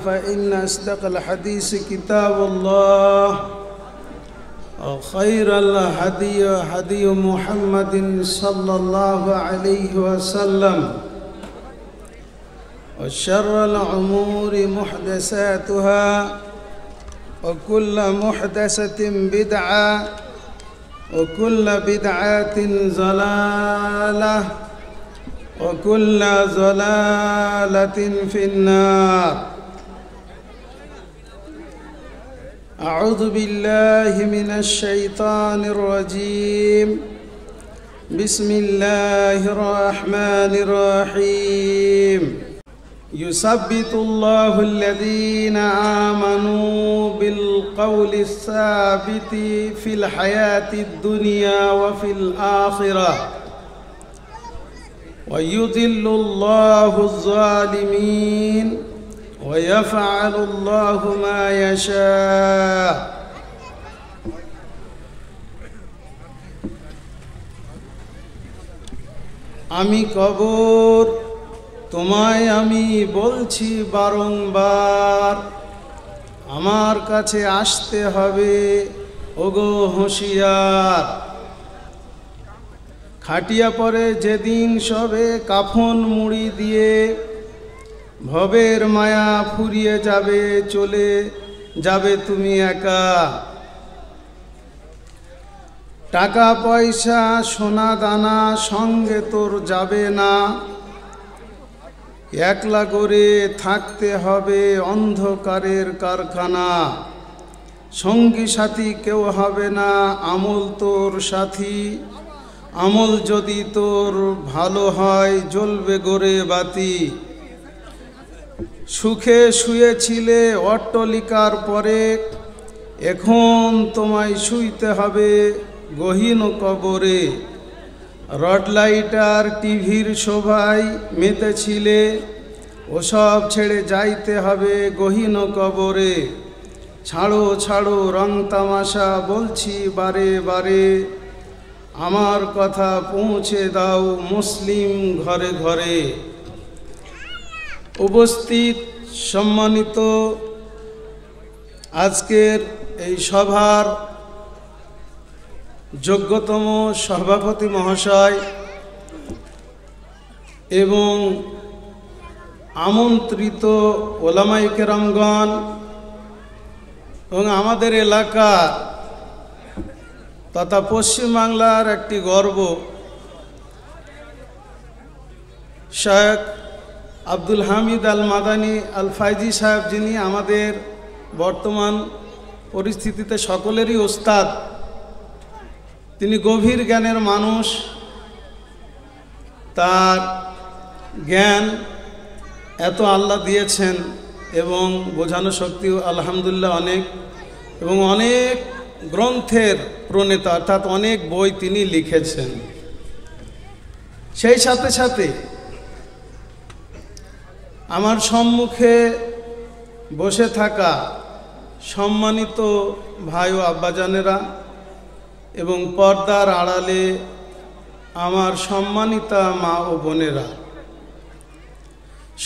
فإن أصدق الحديث كتاب الله وخير الهدي هدي محمد صلى الله عليه وسلم وشر الأمور محدثاتها وكل محدثة بدعة وكل بدعة ضلالة وكل ضلالة في النار. أعوذ بالله من الشيطان الرجيم. بسم الله الرحمن الرحيم. يثبت الله الذين آمنوا بالقول الثابت في الحياة الدنيا وفي الآخرة ويضل الله الظالمين ويفعل الله ما يشاء. আমি কবর তোমায় আমি বলছি বারংবার, আমার কাছে আসতে হবে ওগো হুঁশিয়ার। খাটিয়া পরে যেদিন সবে কাফন মুড়ি দিয়ে ভবের মায়া ফুরিয়ে যাবে, চলে যাবে তুমি একা। টাকা পয়সা সোনা দানা সঙ্গে তোর যাবে না, একলা করে থাকতে হবে অন্ধকারের কারখানা। সঙ্গী সাথী কেউ হবে না, আমল তোর সাথী। আমল যদি তোর ভালো হয় জ্বলবে গড়ে বাতি। সুখে শুয়েছিলে অট্টালিকার পরে, এখন তোমায় শুইতে হবে গহীন কবরে। রড লাইটার টিভির শোভায় মেতেছিলে, ওসব ছেড়ে যাইতে হবে গহীন কবরে। ছাড়ো ছাড়ো রং তামাশা বলছি বারে বারে, আমার কথা পৌঁছে দাও মুসলিম ঘরে ঘরে। উপস্থিত সম্মানিত আজকের এই সভার যোগ্যতম সভাপতি মহাশয় এবং আমন্ত্রিত ওলামায়ে কেরামগণ এবং আমাদের এলাকা তথা পশ্চিমবাংলার একটি গর্ব শেখ আব্দুল হামিদ আল মাদানী আল ফাইজি সাহেব, যিনি আমাদের বর্তমান পরিস্থিতিতে সকলেরই ওস্তাদ। তিনি গভীর জ্ঞানের মানুষ, তার জ্ঞান এত আল্লাহ দিয়েছেন এবং বোঝানো শক্তিও আলহামদুলিল্লাহ অনেক, এবং অনেক গ্রন্থের প্রণেতা, অর্থাৎ অনেক বই তিনি লিখেছেন। সেই সাথে সাথে আমার সম্মুখে বসে থাকা সম্মানিত ভাই ও আব্বাজানেরা এবং পর্দার আড়ালে আমার সম্মানিতা মা ও বোনেরা,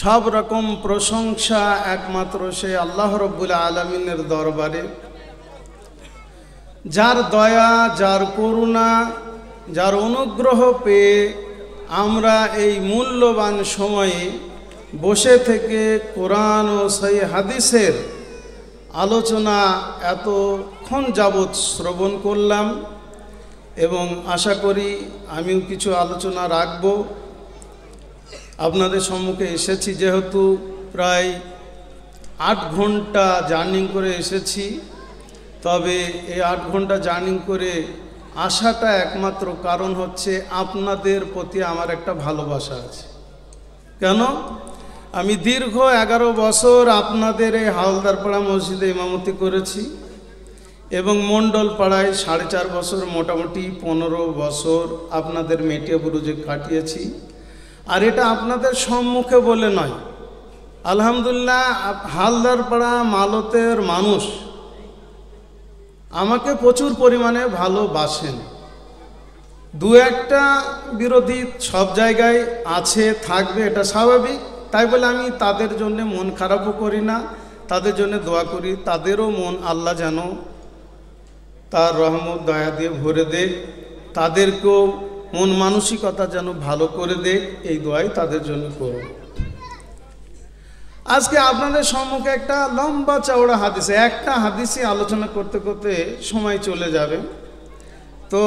সব রকম প্রশংসা একমাত্র সে আল্লাহ রব্বুল আলামিনের দরবারে, যার দয়া, যার করুণা, যার অনুগ্রহ পেয়ে আমরা এই মূল্যবান সময়ে বসে থেকে কোরআন ও সহিহ হাদিসের আলোচনা এতক্ষণ যাবৎ শ্রবণ করলাম এবং আশা করি আমিও কিছু আলোচনা রাখব। আপনাদের সম্মুখে এসেছি যেহেতু প্রায় 8 ঘন্টা জার্নি করে এসেছি, তবে এই 8 ঘন্টা জার্নি করে আসাটা একমাত্র কারণ হচ্ছে আপনাদের প্রতি আমার একটা ভালোবাসা আছে। কেন? আমি দীর্ঘ 11 বছর আপনাদের এই হাওলদারপাড়া মসজিদে ইমামতি করেছি এবং মণ্ডলপাড়ায় 4.5 বছর, মোটামুটি 15 বছর আপনাদের মেটিয়া বুরুজে কাটিয়েছি। আর এটা আপনাদের সম্মুখে বলে নয়, আলহামদুলিল্লাহ হালদারপাড়া মালতের মানুষ আমাকে প্রচুর পরিমাণে ভালোবাসেন। দু একটা বিরোধী সব জায়গায় আছে, থাকবে, এটা স্বাভাবিক। তাই বলে আমি তাদের জন্য মন খারাপও করি না, তাদের জন্য দোয়া করি, তাদেরও মন আল্লাহ যেন তার রহমত দয়া দিয়ে ভরে দেয়, তাদেরকেও মন মানসিকতা যেন ভালো করে দেয়, এই দোয়াই তাদের জন্য করব। আজকে আপনাদের সম্মুখে একটা লম্বা চওড়া হাদিস, একটা হাদিসই আলোচনা করতে করতে সময় চলে যাবে। তো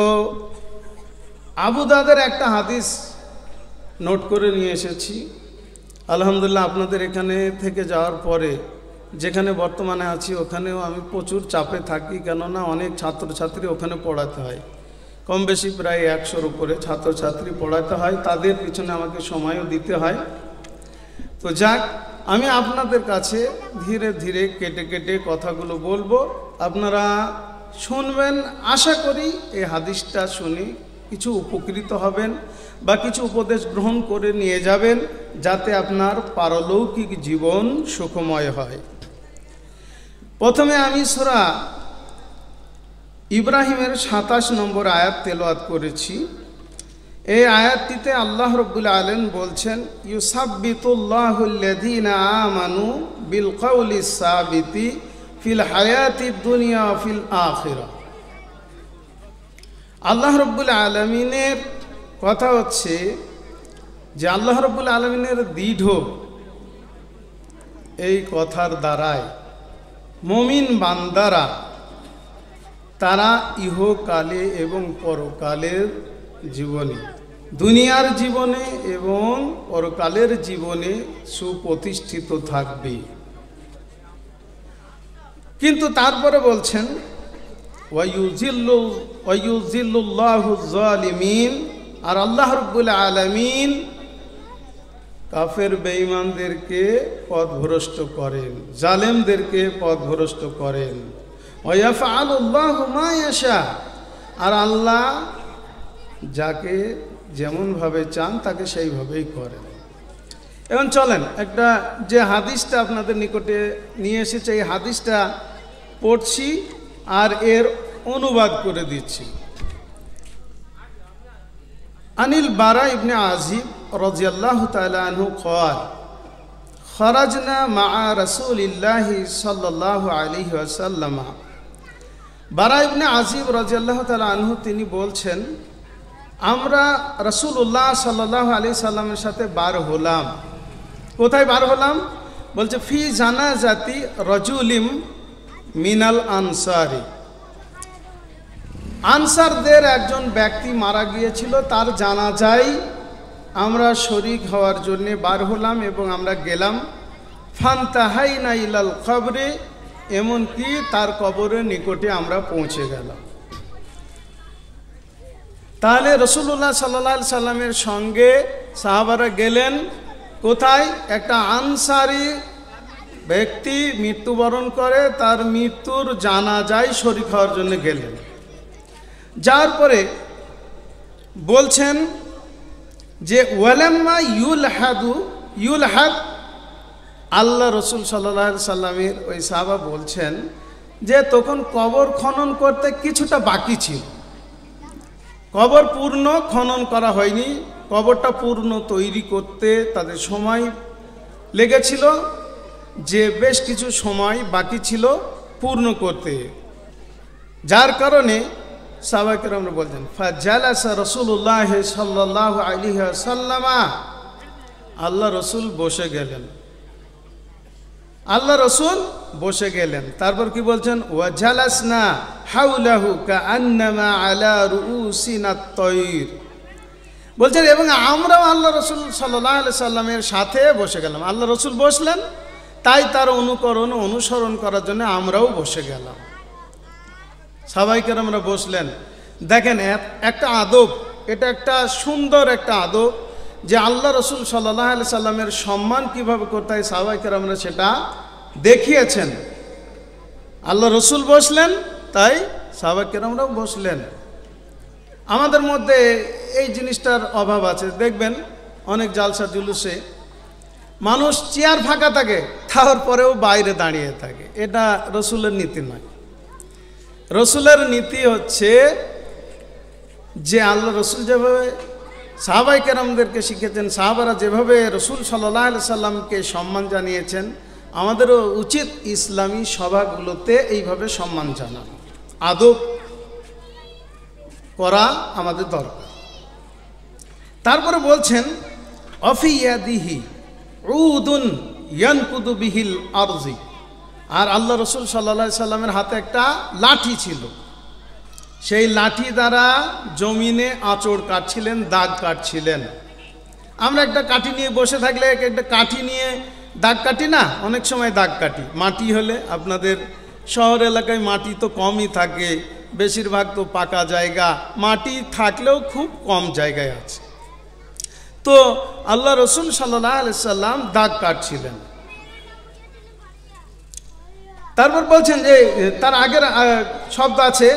আবু দাউদের একটা হাদিস নোট করে নিয়ে এসেছি। আলহামদুলিল্লাহ, আপনাদের এখানে থেকে যাওয়ার পরে যেখানে বর্তমানে আছি ওখানেও আমি প্রচুর চাপে থাকি, কেননা অনেক ছাত্রছাত্রী ওখানে পড়াতে হয়, কম বেশি প্রায় 100-র উপরে ছাত্রছাত্রী পড়াতে হয়, তাদের পিছনে আমাকে সময়ও দিতে হয়। তো যাক, আমি আপনাদের কাছে ধীরে ধীরে কেটে কেটে কথাগুলো বলবো, আপনারা শুনবেন। আশা করি এই হাদিসটা শুনে কিছু উপকৃত হবেন বা কিছু উপদেশ গ্রহণ করে নিয়ে যাবেন, যাতে আপনার পারলৌকিক জীবন সুখময় হয়। প্রথমে আমি সূরা ইব্রাহিমের 27 নম্বর আয়াত তেলাওয়াত করেছি। এই আয়াতটিতে আল্লাহ রাব্বুল আলামিন বলছেন, ইউসাব্বিতুল্লাহুল্লাযীনা আমানু বিল কাউলিস সাবিতি ফিল হায়াতিদ দুনিয়া ফিল আখিরাহ। আল্লাহ রাব্বুল আলামিনের কথা হচ্ছে যে আল্লাহ রাব্বুল আলামিনের দৃঢ় এই কথার দ্বারায় মুমিন বান্দারা তারা ইহকালে এবং পরকালের জীবনে, দুনিয়ার জীবনে এবং পরকালের জীবনে সুপ্রতিষ্ঠিত থাকবে। কিন্তু তারপরে বলছেন ওয়ায়ুযিল্লুল্লাহু যালিমিন, আর আল্লাহ রাব্বুল আলামিন কাফের বেঈমানদেরকে পথভ্রষ্ট করেন, জালেমদেরকে পথভ্রষ্ট করেন। ওয়ায়াফআলুল্লাহু মা ইয়াশা, আর আল্লাহ যাকে যেমনভাবে চান তাকে সেইভাবেই করেন। এখন চলেন একটা যে হাদিসটা আপনাদের নিকটে নিয়ে এসেছে এই হাদিসটা পড়ছি আর এর অনুবাদ করে দিচ্ছি। আনিল বারা ইবনে আজিব রাদিয়াল্লাহু তাআলা আনহু قال خرجنا مع رسول الله صلى الله عليه وسلم। বারা ইবনে আজিব রাদিয়াল্লাহু তাআলা আনহু তিনি বলছেন, আমরা রাসূলুল্লাহ সাল্লাল্লাহু আলাইহি সাল্লামের সাথে বার হলাম। কোথায় বার হলাম? বলছে ফি জানাজাতি রাজুলিম মিনাল আনসারি, আনসারদের একজন ব্যক্তি মারা গিয়েছিল, তার জানাজায় আমরা শরীক হওয়ার জন্য বার হলাম এবং আমরা গেলাম। ফান্তাহাইনা ইলাল কবরে, এমনকি তার কবরের নিকটে আমরা পৌঁছে গেলাম। তাহলে রাসূলুল্লাহ সাল্লাল্লাহু আলাইহি সাল্লামের সঙ্গে সাহাবারা গেলেন কোথায়? একটা আনসারি ব্যক্তি মৃত্যুবরণ করে, তার মৃত্যুর জানাজায় শরীক হওয়ার জন্য গেলেন। যার পরে বলছেন যে ওয়ালাম্মা ইউলহাদ, আল্লাহ রসুল সাল্লাল্লাহু আলাইহি সাল্লামের ওই সাহাবা বলছেন যে তখন কবর খনন করতে কিছুটা বাকি ছিল, কবর পূর্ণ খনন করা হয়নি, কবরটা পূর্ণ তৈরি করতে তাদের সময় লেগেছিল, যে বেশ কিছু সময় বাকি ছিল পূর্ণ করতে। যার কারণে সাহাবায়ে কেরামরা বলছেন ফাজালাসা রাসূলুল্লাহ সাল্লাল্লাহু আলাইহি ওয়াসাল্লাম, আল্লাহ রসুল বসে গেলেন, আল্লাহ রসুল বসে গেলেন। তারপর কি বলছেন? ওয়াজালাসনা হাওলাহু কাআন্নামা আলা রুউসিনা তায়র, বলছেন এবং আমরাও আল্লাহ রসুল সাল্লাল্লাহু আলাইহি সাল্লামের সাথে বসে গেলাম। আল্লাহ রসুল বসলেন, তাই তার অনুসরণ করার জন্য আমরাও বসে গেলাম। সাহাবায়ে কেরামরা বসলেন। দেখেন একটা আদব, এটা একটা সুন্দর একটা আদব যে আল্লাহ রসুল সাল্লাল্লাহু আলাইহি সাল্লামের সম্মান কিভাবে করতে হয় সাহাবায়ে কেরামরা সেটা দেখিয়েছেন। আল্লাহ রসুল বসলেন, তাই সাহাবায়ে কেরামরাও বসলেন। আমাদের মধ্যে এই জিনিসটার অভাব আছে। দেখবেন অনেক জালসা জুলুসে মানুষ চেয়ার ফাঁকা থাকে, তারপরেও বাইরে দাঁড়িয়ে থাকে। এটা রসুলের নীতি নয়। রসুলের নীতি হচ্ছে যে আল্লাহ রসুল যেভাবে সাহাবায়ে কেরামদেরকে শিখেছেন, সাহাবারা যেভাবে রসুল সাল্লাল্লাহু আলাইহি সাল্লামকে সম্মান জানিয়েছেন, আমাদেরও উচিত ইসলামী সভাগুলোতে এইভাবে সম্মান জানানো, আদব করা আমাদের দরকার। তারপরে বলছেন অফিয়াদিহি উদুন ইয়ানকুদু বিহিল আরজি, আর আল্লাহ রসুল সাল্লাল্লাহু সাল্লামের হাতে একটা লাঠি ছিল, সেই লাঠি দ্বারা জমিনে আঁচড় কাটছিলেন, দাগ কাটছিলেন। আমরা একটা কাঠি নিয়ে বসে থাকলে একটা কাঠি নিয়ে দাগ কাটি না, অনেক সময় দাগ কাটি। মাটি হলে, আপনাদের শহর এলাকায় মাটি তো কমই থাকে, বেশিরভাগ তো পাকা জায়গা, মাটি থাকলেও খুব কম জায়গায় আছে। তো আল্লাহ রসুল সাল্লাল্লাহু আলাইহি সাল্লাম দাগ কাটছিলেন। তারপর বলছেন যে তার আগের শব্দ আছে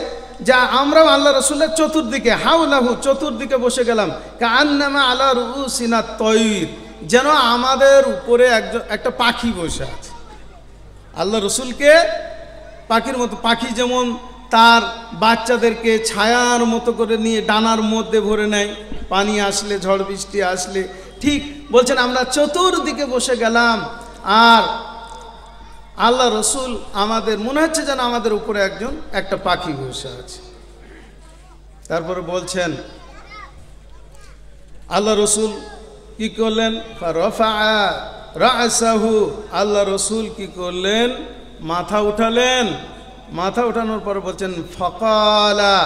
যা আমরাও আল্লাহ রসুলের চতুর্দিকে হাউলাহু, চতুর্দিকে বসে গেলাম, কাআন্নামা আলা রুউসিনা তয়র, যেন আমাদের উপরে একটা পাখি বসে আছে। আল্লাহ রসুলকে পাখির মতো, পাখি যেমন তার বাচ্চাদেরকে ছায়ার মতো করে নিয়ে ডানার মধ্যে ভরে নেয় পানি আসলে, ঝড় বৃষ্টি আসলে, ঠিক বলছেন আমরা চতুর্দিকে বসে গেলাম, আর আল্লাহ রসুল আমাদের মনে হচ্ছে যেন আমাদের উপরে একটা পাখি বসে আছে। তারপরে বলছেন আল্লাহ রসুল কি করলেন, ফারাফাআ রা'সাহু, আল্লাহ রসুল কি করলেন, মাথা উঠালেন। মাথা উঠানোর পরে বলছেন ফাকালা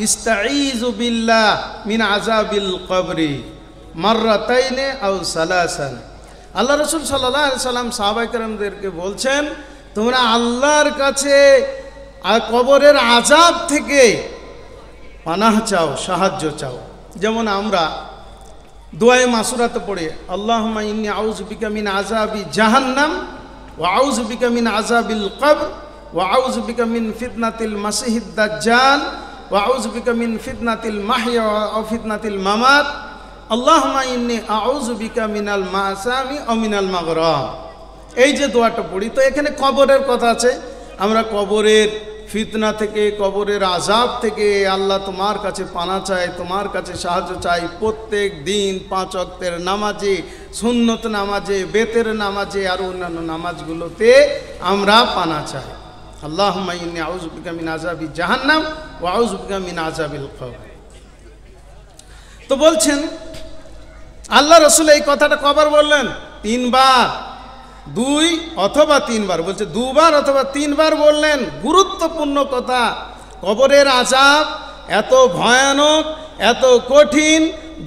ইস্তাঈযু বিল্লাহ মিন আযাবিল কবরি মাররাতাইনে আও সালাসান। আল্লাহ রসুল সাল্লাল্লাহু আলাইহি সাল্লাম সাহাবায়ে কেরামদেরকে বলছেন তোমরা আল্লাহর কাছে কবরের আযাব থেকে পানাহ চাও, সাহায্য চাও। যেমন আমরা দোয়ায়ে মাসুরাতে পড়ি, আল্লাহুম্মা ইন্নী আউযু বিকা মিন আযাবি জাহান্নাম ওয়া আউযু বিকা মিন আযাবিল কবর ওয়া আউযু বিকা মিন ফিতনাতিল মাসিহিদ দাজ্জাল ওয়া আউযু বিকা মিন ফিতনাতিল মাহইয়া ওয়া ফিতনাতিল মামাত আল্লাহুম্মা ইন্নী আউযু বিকা মিনাল মাসামি ওয়া মিনাল মাগরাম। এই যে দোয়াটা পড়ি, তো এখানে কবরের কথা আছে। আমরা কবরের ফিতনা থেকে, কবরের আযাব থেকে আল্লাহ তোমার কাছে পানা চাই, তোমার কাছে সাহায্য চাই। প্রত্যেক দিন 5 ওয়াক্তের নামাজে, সুন্নত নামাজে, বেতের নামাজে আর অন্যান্য নামাজগুলোতে আমরা পানা চাই। আল্লাহুম্মা ইন্নী আউযু বিকা মিন আযাবি জাহান্নাম ওয়া আউযু বিকা মিন আযাবিল কবর। তো বলছেন আল্লাহ রসুল এই কথাটা কবার বললেন? 3 বার, 2 অথবা 3 বার, বলছে 2 বার অথবা 3 বার বললেন। গুরুত্বপূর্ণ কথা, কবরের আযাব এত ভয়ানক, এত কঠিন,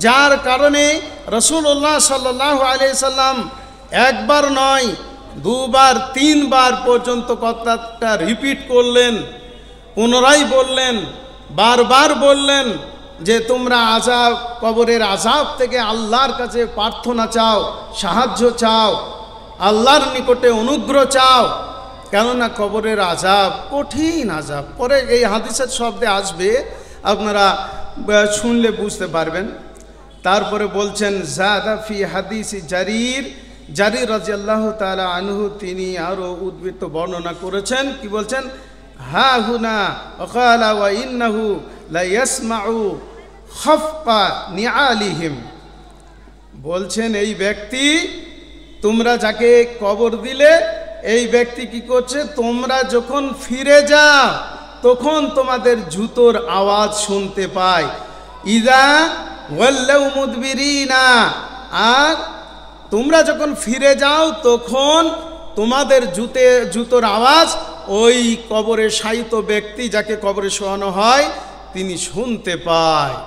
যার কারণে রাসূলুল্লাহ সাল্লাল্লাহু আলাইহি সাল্লাম 1 বার নয়, 2 বার 3 বার পর্যন্ত কথাটা রিপিট করলেন, পুনরায় বললেন, বারবার বললেন যে তোমরা আযাব, কবরের আযাব থেকে আল্লাহর কাছে প্রার্থনা চাও, সাহায্য চাও, আল্লাহর নিকটে অনুগ্রহ চাও, কেননা কবরের আযাব কঠিন আযাব। পরে এই হাদিসের শব্দে আসবে, আপনারা শুনলে বুঝতে পারবেন। তারপরে বলছেন জাদা ফি হাদিসি জারির, জারির রাদিয়াল্লাহু তাআলা আনহু তিনি আরও উদ্বৃত্ত বর্ণনা করেছেন। কি বলছেন? হা হুনা ওয়াকালা ওয়া ইন্নাহু লা ইয়াসমাউ খাফকা নিআলিহিম, বলছেন এই ব্যক্তি, তোমরা যাকে কবর দিলে, এই ব্যক্তি কি করছে, তোমরা যখন ফিরে যাও তখন তোমাদের জুতোর আওয়াজ শুনতে পায়। ইযা ওয়াল্লাউ মুদবিরিনা, আর তোমরা যখন ফিরে যাও তখন তোমাদের জুতোর আওয়াজ ওই কবরে শায়িত ব্যক্তি, যাকে কবরে শোয়ানো হয়, তিনি শুনতে পায়।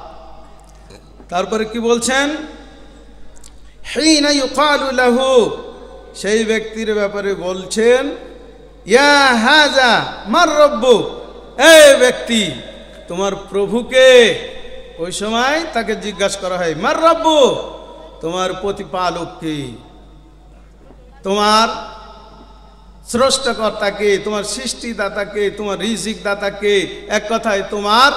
তারপরে কি বলছেন? হিনা ইউকালু লাহু, সেই ব্যক্তির ব্যাপারে বলছেন ইয়া হাযা মার রাব্বুক, এই ব্যক্তি তোমার প্রভুকে। ওই সময় তাকে জিজ্ঞাসা করা হয় মার রাব্বুক, তোমার প্রতিপালক কে, তোমার স্রষ্টাকর্তাকে, তোমার সৃষ্টিদাতাকে, তোমার রিজিক দাতাকে, এক কথায় তোমার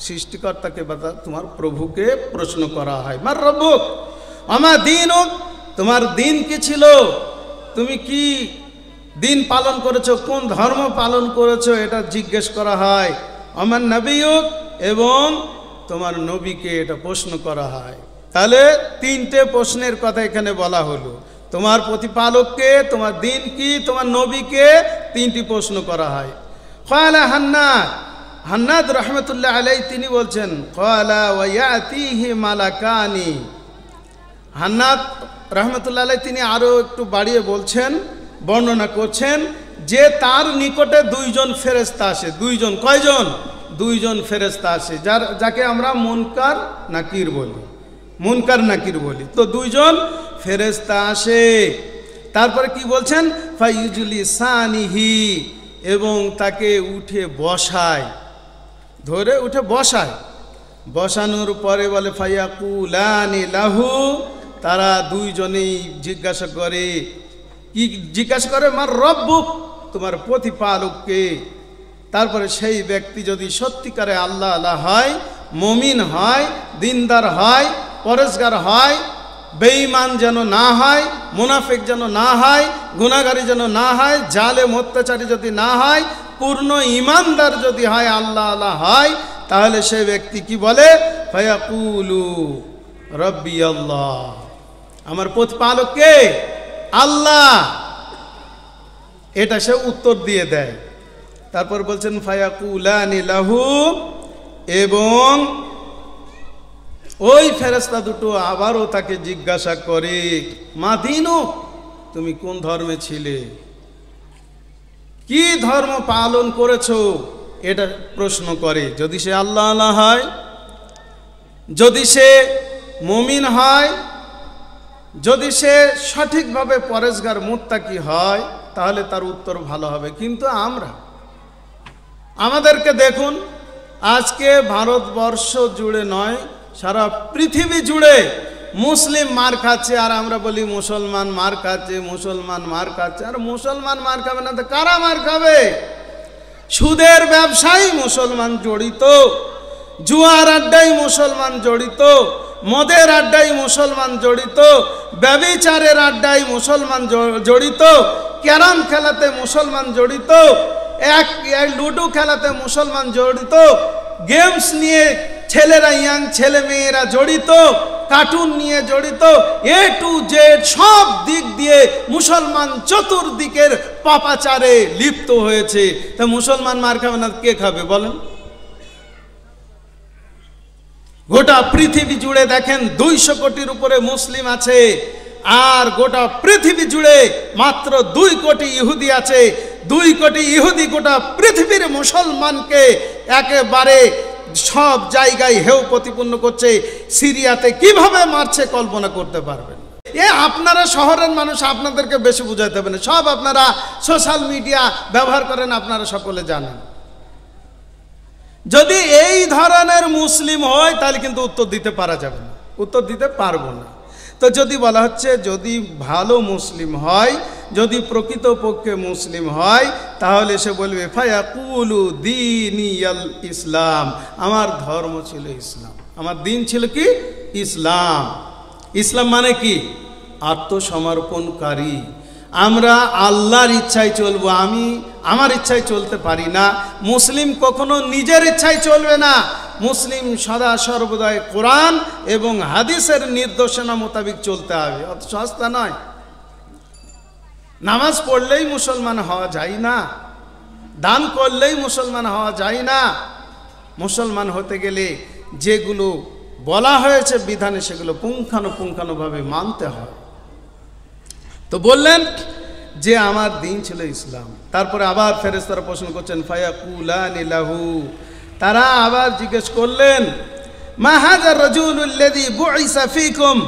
সৃষ্টিকর্তাকে বা তোমার প্রভুকে প্রশ্ন করা হয়। মার রাব্বুক আমা দীনুক, তোমার দিন কি ছিল, তুমি কি দিন পালন করেছো, কোন ধর্ম পালন করেছো, এটা জিজ্ঞেস করা হয়। আমার নবিয়ুক, এবং তোমার নবীকে এটা প্রশ্ন করা হয়। তাহলে 3টে প্রশ্নের কথা এখানে বলা হলো। তোমার প্রতিপালককে, তোমার দিন কি, তোমার নবীকে, তিনটি প্রশ্ন করা হয়। ক্বালা হান্নাদ, হান্নাদ রহমতুল্লাহ আলাইহি তিনি বলছেন, ক্বালা ওয়া ইয়াতিহি মালাকানি। হান্নাদ রহমতুল্লাহ আলাইহি তিনি আরও একটু বাড়িয়ে বলছেন, বর্ণনা করছেন যে তার নিকটে দুইজন ফেরেশতা আসে। দুইজন, কয়জন? দুইজন ফেরেশতা আসে, যাকে আমরা মুনকার নাকির বলি, মুনকার নাকির বলি। তো দুইজন ফেরেশতা আসে। তারপরে কি বলছেন? ফাইজুলি সানিহি, এবং তাকে উঠে বসায়, ধরে উঠে বসায়। বসানোর পরে বলে ফায়াকুলানি লাহু, তারা দুইজনেই জিজ্ঞাসা করে, কি জিজ্ঞাসা করে? মার রব্বুক, তোমার প্রতিপালককে। তারপরে সেই ব্যক্তি যদি সত্যিকারে আল্লাহ আল্লাহ হয়, মুমিন হয়, দিনদার হয়, পরেশগার হয়, বেঈমান যেন না হয়, মুনাফিক যেন না হয়, গুনাহগারী যেন না হয়, জালেম অত্যাচারী যদি না হয়, পূর্ণ ঈমানদার যদি হয়, আল্লাহ আল্লাহ হয়, তাহলে সেই ব্যক্তি কি বলে? ফায়াকুলু রব্বি আল্লাহ, আমার প্রতিপালক কে? আল্লাহ। এটা সে উত্তর দিয়ে দেয়। তারপর বলছেন ফায়াকুলানি লাহু, এবং ওই ফেরেশতা দুটো আবারও তাকে জিজ্ঞাসা করে, মা দীনুক, তুমি কোন ধর্মে ছিলে, কি ধর্ম পালন করেছো, এটা প্রশ্ন করে। যদি সে আল্লাহ আল্লাহ হয়, যদি সে মুমিন হয়, যদি সে সঠিকভাবে পরেশগার মুত্তাকি হয়, তাহলে তার উত্তর ভালো হবে। কিন্তু আমাদেরকে দেখুন, আজকে ভারতবর্ষ জুড়ে নয়, সারা পৃথিবী জুড়ে মুসলিম মার খাচ্ছে, আর আমরা বলি মুসলমান মার খাচ্ছে, মুসলমান মার খাচ্ছে। আর মুসলমান মার খাবে না তো কারা মার খাবে? সুদের ব্যবসায় মুসলমান জড়িত, জুয়ার আড্ডায় মুসলমান জড়িত, মদের আড্ডায় মুসলমান জড়িত, ব্যভিচারের আড্ডায় মুসলমান জড়িত, ক্যারাম খেলাতে মুসলমান জড়িত, লুডো খেলাতে মুসলমান জড়িত, গেমস নিয়ে ছেলেরা, ইয়াং ছেলে মেয়েরা জড়িত, কার্টুন নিয়ে জড়িত, এ টু জেড সব দিক দিয়ে মুসলমান চতুর্দিকের পাপাচারে লিপ্ত হয়েছে। তা মুসলমান মার খাবে না কে খাবে বলেন? গোটা পৃথিবী জুড়ে দেখেন 200 কোটির উপরে মুসলিম আছে, আর গোটা পৃথিবী জুড়ে মাত্র 2 কোটি ইহুদি আছে। 2 কোটি ইহুদি গোটা পৃথিবীর মুসলমানকে একেবারে সব জায়গায় হেয় প্রতিপন্ন করছে। সিরিয়াতে কিভাবে মারছে কল্পনা করতে পারবেন? আপনারা শহরের মানুষ, আপনাদেরকে বেশি বুঝাইতে হবে না, সব আপনারা সোশ্যাল মিডিয়া ব্যবহার করেন, আপনারা সকলে জানেন। যদি এই ধরনের মুসলিম হয় তাহলে কিন্তু উত্তর দিতে পারা যাবে না, উত্তর দিতে পারবো না। তো যদি বলা হচ্ছে যদি ভালো মুসলিম হয়, যদি প্রকৃতপক্ষে মুসলিম হয়, তাহলে সে বলবে ফায়াকুলু দীনিয়াল ইসলাম, আমার ধর্ম ছিল ইসলাম, আমার দিন ছিল কি? ইসলাম। ইসলাম মানে কি? আত্মসমর্পণকারী। আমরা আল্লাহর ইচ্ছায় চলবো, আমি আমার ইচ্ছায় চলতে পারি না। মুসলিম কখনো নিজের ইচ্ছায় চলবে না। মুসলিম সদা সর্বদাই কোরআন এবং হাদিসের নির্দেশনা মোতাবেক চলতে হবে, অত সস্তা নয়। নামাজ পড়লেই মুসলমান হওয়া যায় না, দান করলেই মুসলমান হওয়া যায় না। মুসলমান হতে গেলে যেগুলো বলা হয়েছে বিধানে, সেগুলো পুঙ্খানুপুঙ্খানুভাবে মানতে হয়। তো বললেন যে আমার দিন ছিল ইসলাম। তারপরে আবার ফেরেশতারা প্রশ্ন করছেন ফায়াকুলানি লাহু, তারা আবার জিজ্ঞেস করলেন মা হাযার রাজুলুল্লাযী বুইসা ফীকুম,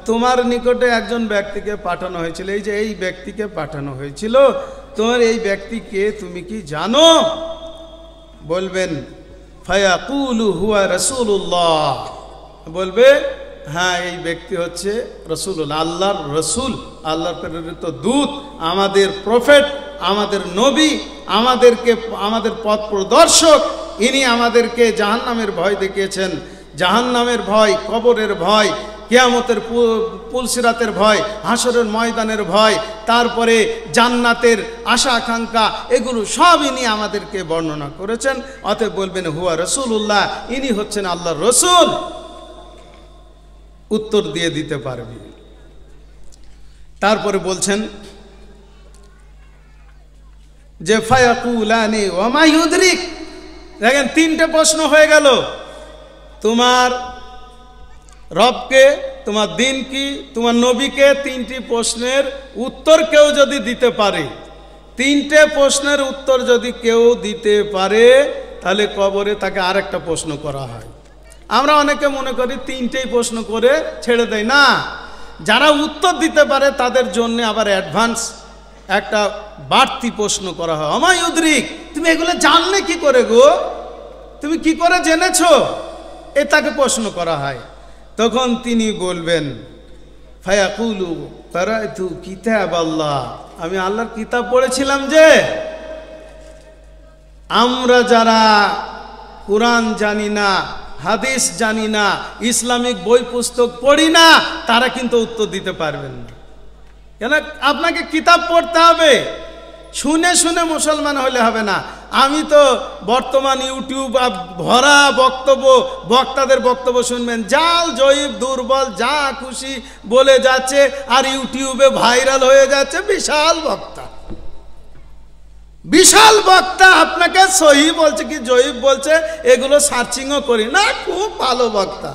তোমার নিকটে একজন ব্যক্তিকে পাঠানো হয়েছিল, এই যে এই ব্যক্তিকে পাঠানো হয়েছিল, তোমার এই ব্যক্তিকে তুমি কি জানো? বলবেন ফায়াকুলু হুয়া রাসূলুল্লাহ, বলবে হ্যাঁ এই ব্যক্তি হচ্ছে রাসূলুল্লাহ, আল্লাহর রাসূল, আল্লাহর প্রেরিত দূত, আমাদের প্রফেট, আমাদের নবী, আমাদের পথ প্রদর্শক। ইনি আমাদেরকে জাহান্নামের ভয় দেখিয়েছেন, জাহান্নামের ভয়, কবরের ভয়, কিয়ামতের পুলসিরাতের ভয়, হাসরের ময়দানের ভয়, তারপরে জান্নাতের আশা আকাঙ্ক্ষা, এগুলো সব ইনি আমাদেরকে বর্ণনা করেছেন। অতএব বলবেন হুয়া রাসূলুল্লাহ, ইনি হচ্ছেন আল্লাহর রাসূল। উত্তর দিয়ে দিতে পারবি। তারপরে বলছেন যে ফায়াকুলানি ওয়া মা ইউদরিক। দেখেন, তিনটে প্রশ্ন হয়ে গেল, তোমার রবকে, তোমার দিন কি, তোমার নবীকে। তিনটি প্রশ্নের উত্তর কেউ যদি দিতে পারে, তিনটে প্রশ্নের উত্তর যদি কেউ দিতে পারে, তাহলে কবরে তাকে আরেকটা প্রশ্ন করা হয়। আমরা অনেকে মনে করি তিনটেই প্রশ্ন করে ছেড়ে দেয়, না, যারা উত্তর দিতে পারে তাদের জন্য আবার অ্যাডভান্স একটা বাড়তি প্রশ্ন করা হয়। আমায় উদ্রিক, তুমি এগুলো জানলে কি করে গো, তুমি কি করে জেনেছো, এ তাকে প্রশ্ন করা হয়। তখন তিনি বলবেন ফায়াকুলু কারাতু কিতাব আল্লাহ, আমি আল্লাহর কিতাব পড়েছিলাম। যে আমরা যারা কোরআন জানি না, হাদিস জানি না, ইসলামিক বই পুস্তক পড়ি না, তারা কিন্তু উত্তর দিতে পারবেন না। কেন? আপনাকে কিতাব পড়তে হবে, শুনে শুনে মুসলমান হলে হবে না। আমি তো বর্তমান ইউটিউব ভরা বক্তব্য, বক্তাদের বক্তব্য শুনবেন, জাল জয়ীব দুর্বল যা খুশি বলে যাচ্ছে, আর ইউটিউবে ভাইরাল হয়ে যাচ্ছে। বিশাল বক্তা, বিশাল বক্তা, আপনাকে সহি বলছে কি জয়ীব বলছে, এগুলো সার্চিংও করি না, খুব ভালো বক্তা,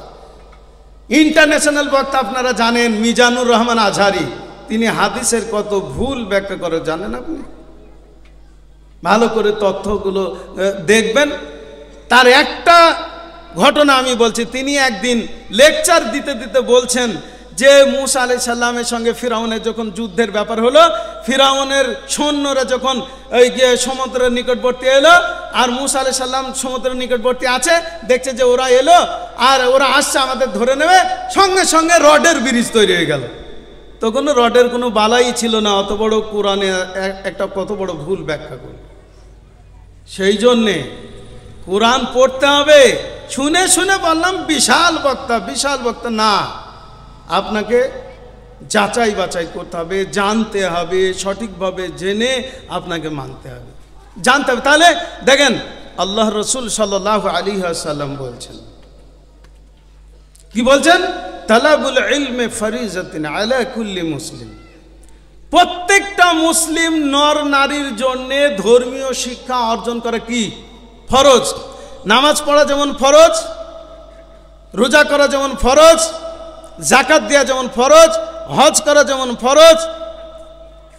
ইন্টারন্যাশনাল বক্তা। আপনারা জানেন মিজানুর রহমান আজহারি, তিনি হাদিসের কত ভুল ব্যাখ্যা করে জানেন আপনি? ভালো করে তথ্যগুলো দেখবেন। তার একটা ঘটনা আমি বলছি, তিনি একদিন লেকচার দিতে দিতে বলছেন যে মুসা আলাইহিস সালামের সঙ্গে ফিরাউনের যখন যুদ্ধের ব্যাপার হলো, ফিরাউনের সৈন্যরা যখন ওই গিয়ে সমুদ্রের নিকটবর্তী এলো, আর মুসা আলাইহিস সালাম সমুদ্রের নিকটবর্তী আছে, দেখছে যে ওরা এলো আর ওরা আসছে আমাদের ধরে নেবে, সঙ্গে সঙ্গে রডের ব্রিজ তৈরি হয়ে গেল। তখন রডের কোনো বালাই ছিল না, অত বড় কোরআনে একটা কত বড় ভুল ব্যাখ্যা করল। সেই জন্যে কোরআন পড়তে হবে, শুনে শুনে বললাম বিশাল বক্তা, বিশাল বক্তা না, আপনাকে যাচাই বাছাই করতে হবে, জানতে হবে, সঠিকভাবে জেনে আপনাকে মানতে হবে, জানতে হবে। তাহলে দেখেন আল্লাহ রসুল সাল্লাল্লাহু আলাইহি ওয়াসাল্লাম বলছেন, কি বলছেন? তালাবুল ইলমে ফরিজাতুন আলা কুল্লি মুসলিম। প্রত্যেকটা মুসলিম নর নারীর জন্য ধর্মীয় শিক্ষা অর্জন করা কি ফরজ। নামাজ পড়া যেমন ফরজ, রোজা করা যেমন ফরজ, যাকাত দেওয়া যেমন ফরজ, হজ করা যেমন ফরজ,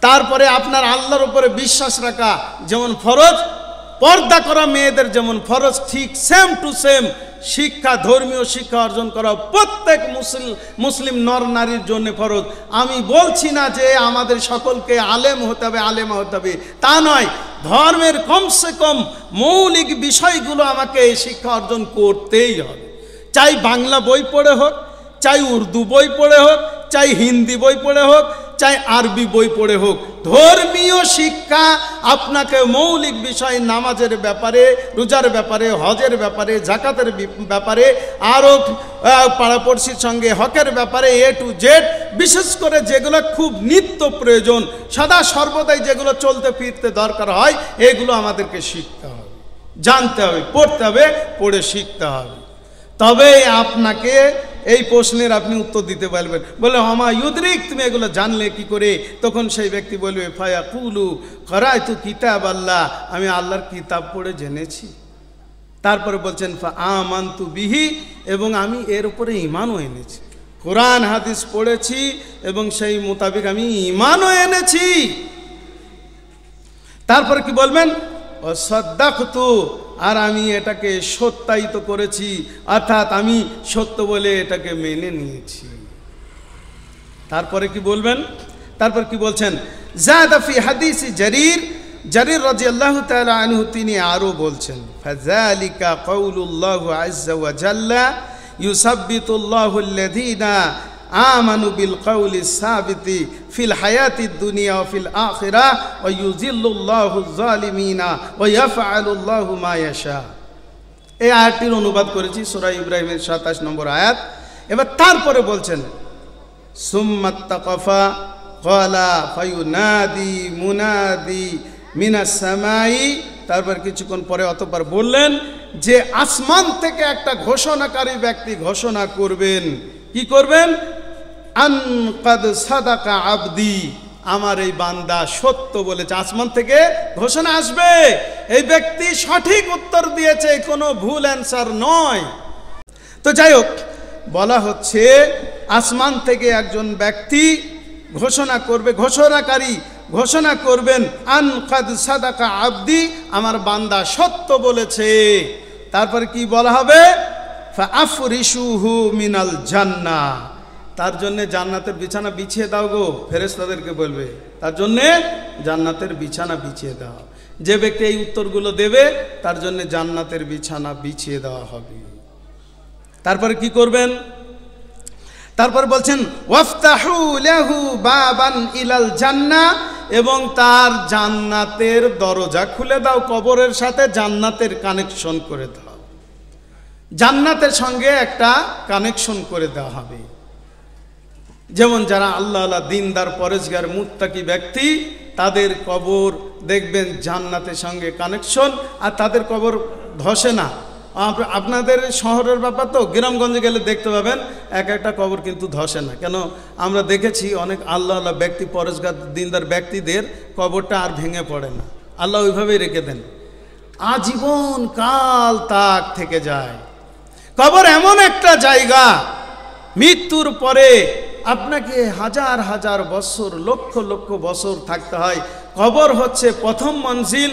তারপরে আপনার আল্লাহর উপরে বিশ্বাস রাখা যেমন ফরজ, পর্দা করা মেয়েদের যেমন ফরজ, ঠিক সেম টু সেম শিক্ষা, ধর্মীয় শিক্ষা অর্জন করা প্রত্যেক মুসলিম নর নারীর জন্য ফরজ। আমি বলছি না যে আমাদের সকলকে আলেম হতে হবে, আলেমা হতে হবে, তা নয়। ধর্মের কমসে কম মৌলিক বিষয়গুলো আমাকে এই শিক্ষা অর্জন করতেই হবে। চাই বাংলা বই পড়ে হোক, চাই উর্দু বই পড়ে হোক, চাই হিন্দি বই পড়ে হোক, চাই আরবি বই পড়ে হোক, ধর্মীয় শিক্ষা আপনাকে মৌলিক বিষয়, নামাজের ব্যাপারে, রোজার ব্যাপারে, হজের ব্যাপারে, যাকাতের ব্যাপারে, আরও পাড়াপড়শির সঙ্গে হকের ব্যাপারে, এ টু জেড, বিশেষ করে যেগুলো খুব নিত্য প্রয়োজন, সদা সর্বদাই যেগুলো চলতে ফিরতে দরকার হয়, এগুলো আমাদেরকে শিখতে হবে, জানতে হবে, পড়তে হবে, পড়ে শিখতে হবে। তবে আপনাকে এই প্রশ্নের আপনি উত্তর দিতে পারবেন। বলে আমা ইউদরিক, তুমি এগুলো জানলে কি করে? তখন সেই ব্যক্তি বলবে ফায়াকুলু কারাতু কিতাব আল্লাহ, আমি আল্লাহর কিতাব পড়ে জেনেছি। তারপরে বলছেন ফা আমানতু বিহি, এবং আমি এর উপরে ঈমানও এনেছি। কোরআন হাদিস পড়েছি এবং সেই মোতাবেক আমি ঈমানও এনেছি। তারপরে কি বলবেন? সাদ্দাকতু, আর আমি এটাকে সত্যায়িত করেছি, অর্থাৎ আমি সত্য বলে এটাকে মেনে নিয়েছি। তারপরে কি বলবেন? তারপর কি বলছেন? জাদা ফি হাদিসি জারির, জারির রাদিয়াল্লাহু তাআলা আনহু তিনি আরো বলছেন ফাযালিকা কাউলুল্লাহু আযজা ওয়া জাল্লা ইউসাব্বিতুল্লাহু আল্লাযীনা আমানু বিল কাউলি সাবিতি ফিল হায়াতি দুনিয়া ওয়া ফিল আখিরাহ ওয়া ইউযিল্লুল্লাহু যালিমিনা ওয়া ইয়াফআলুল্লাহু মা ইয়াশা। এই আয়াতটির অনুবাদ করেছি সূরা ইব্রাহিমের 27 নম্বর আয়াত। এবার তারপরে বলছেন সুম্মাত্তাকাফা ক্বালা ফায়ুনাদি মুনাদি মিনাস সামাই, তারপর কিছুক্ষণ পরে অতঃপর বললেন যে আসমান থেকে একটা ঘোষণাকারী ব্যক্তি ঘোষণা করবেন। কি করবেন? আন কাদ সাদাকা আবদি, আমার এই বান্দা সত্য বলেছে। আসমান থেকে ঘোষণা আসবে, এই ব্যক্তি সঠিক উত্তর দিয়েছে, কোনো ভুল অ্যান্সার নয়। তো যাই হোক, বলা হচ্ছে আসমান থেকে একজন ব্যক্তি ঘোষণা করবে, ঘোষণাকারী ঘোষণা করবেন, আন কাদ সাদাকা আবদি, আমার বান্দা সত্য বলেছে। তারপরে কি বলা হবে? ফাআফরিশুহু মিনাল জান্নাহ, তার জন্যে জান্নাতের বিছানা বিছিয়ে দাও গো। ফেরেশতাদেরকে বলবে তার জন্যে জান্নাতের বিছানা বিছিয়ে দাও। যে ব্যক্তি এই উত্তরগুলো দেবে তার জন্যে জান্নাতের বিছানা বিছিয়ে দেওয়া হবে। তারপরে কি করবেন? তারপর বলছেন ওয়াফতাহু লাহু বাবান ইলাল জান্নাহ, এবং তার জান্নাতের দরজা খুলে দাও। কবরের সাথে জান্নাতের কানেকশন করে দাও, জান্নাতের সঙ্গে একটা কানেকশন করে দেওয়া হবে। যেমন যারা আল্লাহ আল্লাহ দিনদার পরেশগার মুত্তাকি ব্যক্তি, তাদের কবর দেখবেন জান্নাতের সঙ্গে কানেকশন, আর তাদের কবর ধসে না। আপনাদের শহরের ব্যাপার তো, গ্রামগঞ্জে গেলে দেখতে পাবেন এক একটা কবর কিন্তু ধসে না। কেন? আমরা দেখেছি অনেক আল্লাহ আল্লাহ ব্যক্তি পরেশগার দিনদার ব্যক্তিদের কবরটা আর ভেঙে পড়ে না, আল্লাহ ওইভাবেই রেখে দেন, আজীবন কাল তাক থেকে যায়। কবর এমন একটা জায়গা, মৃত্যুর পরে আপনাকে হাজার হাজার বছর, লক্ষ লক্ষ বছর থাকতে হয়। কবর হচ্ছে প্রথম মঞ্জিল,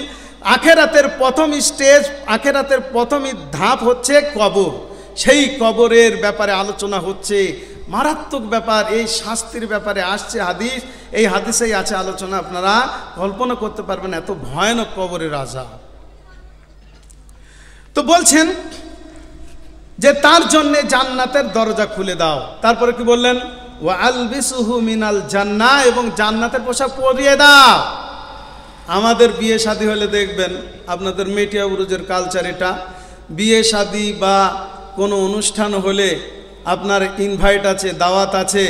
আখেরাতের প্রথম স্টেজ, আখেরাতের প্রথম ধাপ হচ্ছে কবর। সেই কবরের ব্যাপারে আলোচনা হচ্ছে, মারাত্মক ব্যাপার। এই শাস্তির ব্যাপারে আসছে হাদিস, এই হাদিসেই আছে আলোচনা। আপনারা কল্পনা করতে পারবেন এত ভয়ানক কবরের আযাব। তো বলছেন যে তার জন্যে জান্নাতের দরজা খুলে দাও। তারপরে কি বললেন? ওয়া আলবিসুহু মিনাল জান্নাহ, এবং জান্নাতের পোশাক পরিয়ে দাও। আমাদের বিয়ে শাদী হলে দেখবেন, আপনাদের মেটিয়া বুরুজের কালচার এটা, বিয়ে শাদী বা কোনো অনুষ্ঠান হলে আপনার ইনভাইট আছে, দাওয়াত আছে,